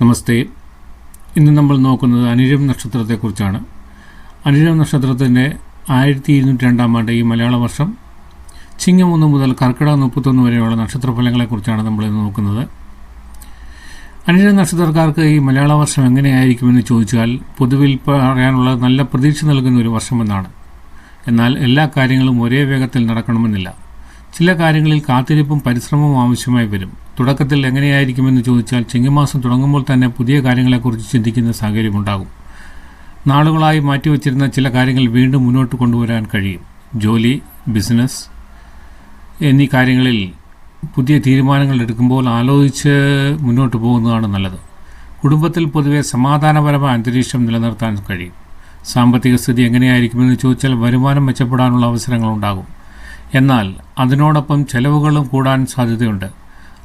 നമസ്തേ. ഇന്ന് നമ്മൾ നോക്കുന്നത് അനിഴം നക്ഷത്രത്തെക്കുറിച്ചാണ്. അനിഴം നക്ഷത്രത്തിൻ്റെ 1202 ആണ്ട് ഈ മലയാള വർഷം ചിങ്ങം 1 മുതൽ കർക്കിടകം 31 വരെയുള്ള നക്ഷത്രഫലങ്ങളെക്കുറിച്ചാണ് നമ്മളിന്ന് നോക്കുന്നത്. അനിഴം നക്ഷത്രക്കാർക്ക് ഈ മലയാള വർഷം എങ്ങനെയായിരിക്കുമെന്ന് ചോദിച്ചാൽ പൊതുവിൽ പറയാനുള്ള നല്ല പ്രതീക്ഷ നൽകുന്ന ഒരു വർഷമെന്നാണ്. എന്നാൽ എല്ലാ കാര്യങ്ങളും ഒരേ വേഗത്തിൽ നടക്കണമെന്നില്ല. ചില കാര്യങ്ങളിൽ കാത്തിരിപ്പും പരിശ്രമവും ആവശ്യമായി വരും. തുടക്കത്തിൽ എങ്ങനെയായിരിക്കുമെന്ന് ചോദിച്ചാൽ ചിങ്ങമാസം തുടങ്ങുമ്പോൾ തന്നെ പുതിയ കാര്യങ്ങളെക്കുറിച്ച് ചിന്തിക്കുന്ന സാഹചര്യമുണ്ടാകും. നാളുകളായി മാറ്റിവെച്ചിരുന്ന ചില കാര്യങ്ങൾ വീണ്ടും മുന്നോട്ട് കൊണ്ടുവരാൻ കഴിയും. ജോലി, ബിസിനസ് എന്നീ കാര്യങ്ങളിൽ പുതിയ തീരുമാനങ്ങൾ എടുക്കുമ്പോൾ ആലോചിച്ച് മുന്നോട്ട് പോകുന്നതാണ് നല്ലത്. കുടുംബത്തിൽ പൊതുവെ സമാധാനപരമായ അന്തരീക്ഷം നിലനിർത്താൻ കഴിയും. സാമ്പത്തിക സ്ഥിതി എങ്ങനെയായിരിക്കുമെന്ന് ചോദിച്ചാൽ വരുമാനം മെച്ചപ്പെടാനുള്ള അവസരങ്ങളുണ്ടാകും. എന്നാൽ അതിനോടൊപ്പം ചെലവുകളും കൂടാൻ സാധ്യതയുണ്ട്.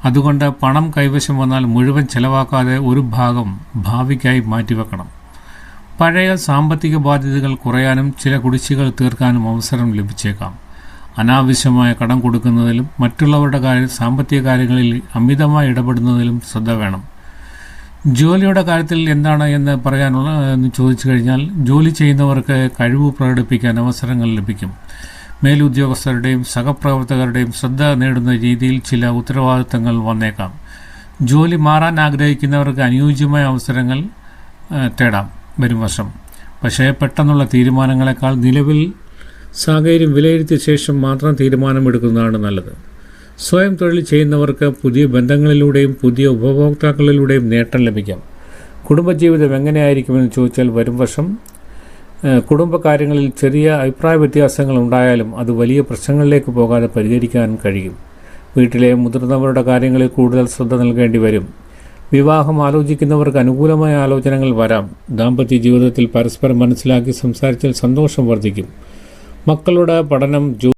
അതുകൊണ്ട് പണം കൈവശം വന്നാൽ മുഴുവൻ ചെലവാക്കാതെ ഒരു ഭാഗം ഭാവിക്കായി മാറ്റിവെക്കണം. പഴയ സാമ്പത്തിക ബാധ്യതകൾ കുറയാനും ചില കുടിശ്ശികൾ തീർക്കാനും അവസരം ലഭിച്ചേക്കാം. അനാവശ്യമായ കടം കൊടുക്കുന്നതിലും മറ്റുള്ളവരുടെ സാമ്പത്തിക കാര്യങ്ങളിൽ അമിതമായി ഇടപെടുന്നതിലും ശ്രദ്ധ വേണം. ജോലിയുടെ കാര്യത്തിൽ എന്താണ് എന്ന് പറയാനുള്ള ചോദിച്ചു കഴിഞ്ഞാൽ ജോലി ചെയ്യുന്നവർക്ക് കഴിവ് പ്രകടിപ്പിക്കാൻ അവസരങ്ങൾ ലഭിക്കും. മേലുദ്യോഗസ്ഥരുടെയും സഹപ്രവർത്തകരുടെയും ശ്രദ്ധ നേടുന്ന രീതിയിൽ ചില ഉത്തരവാദിത്തങ്ങൾ വന്നേക്കാം. ജോലി മാറാൻ ആഗ്രഹിക്കുന്നവർക്ക് അനുയോജ്യമായ അവസരങ്ങൾ തേടാം വരും വർഷം. പക്ഷേ പെട്ടെന്നുള്ള തീരുമാനങ്ങളെക്കാൾ നിലവിൽ സാഹചര്യം വിലയിരുത്തിയ ശേഷം മാത്രം തീരുമാനമെടുക്കുന്നതാണ് നല്ലത്. സ്വയം തൊഴിൽ ചെയ്യുന്നവർക്ക് പുതിയ ബന്ധങ്ങളിലൂടെയും പുതിയ ഉപഭോക്താക്കളിലൂടെയും നേട്ടം ലഭിക്കാം. കുടുംബജീവിതം എങ്ങനെയായിരിക്കുമെന്ന് ചോദിച്ചാൽ വരും വർഷം കുടുംബകാര്യങ്ങളിൽ ചെറിയ അഭിപ്രായ വ്യത്യാസങ്ങൾ ഉണ്ടായാലും അത് വലിയ പ്രശ്നങ്ങളിലേക്ക് പോകാതെ പരിഹരിക്കാൻ കഴിയും. വീട്ടിലെ മുതിർന്നവരുടെ കാര്യങ്ങളിൽ കൂടുതൽ ശ്രദ്ധ നൽകേണ്ടി വരും. വിവാഹം ആലോചിക്കുന്നവർക്ക് അനുകൂലമായ ആലോചനകൾ വരാം. ദാമ്പത്യ ജീവിതത്തിൽ പരസ്പരം മനസ്സിലാക്കി സംസാരിച്ചാൽ സന്തോഷം വർദ്ധിക്കും. മക്കളുടെ പഠനം,